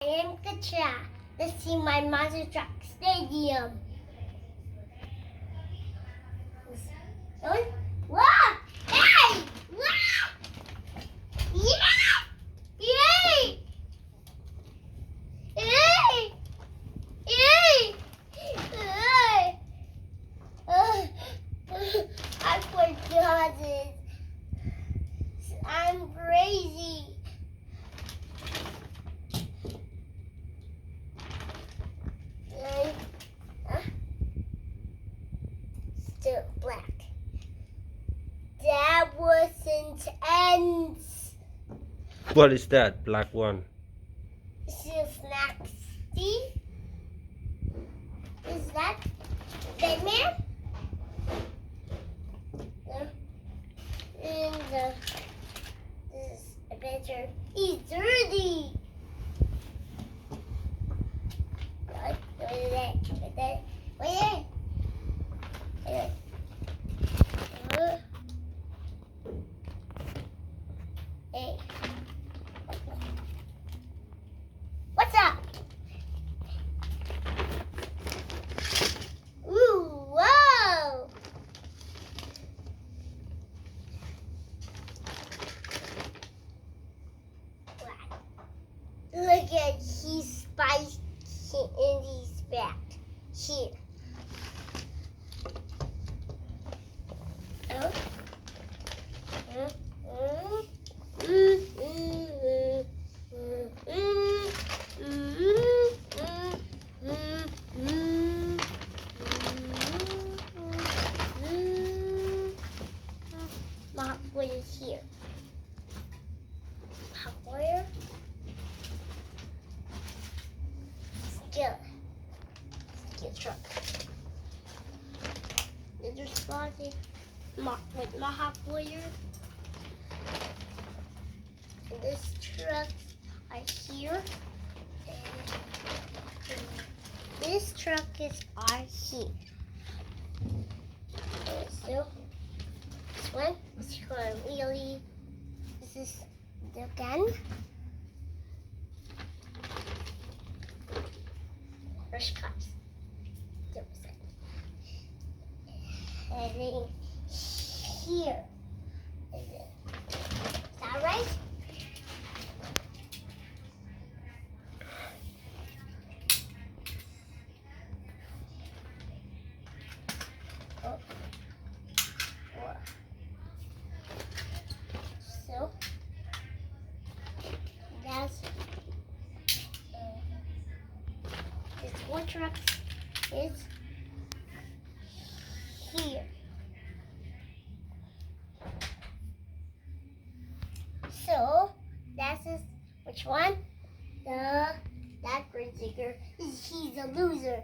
I am Kethya. Let's see my Monsterjam stadium. Wow! Hey! Wow! Yeah! Yay! Yay! Yay! Yay! I forgot it. I'm crazy. Still black. That wasn't ends. What is that black one? This is nasty. Is that Batman? And this adventure is dirty. Wait. Hey. What's up? Ooh, whoa! Look at he's spiked in his back here. What is here? Hot wire. Skill truck. There's a spot with my hot wire. And this truck are here. And this truck is on here. And so this one is for wheelie. This is the gun. Brush cups. Heading here. Is that right? So that's this one truck is here. So that's which one? That green digger. He's a loser.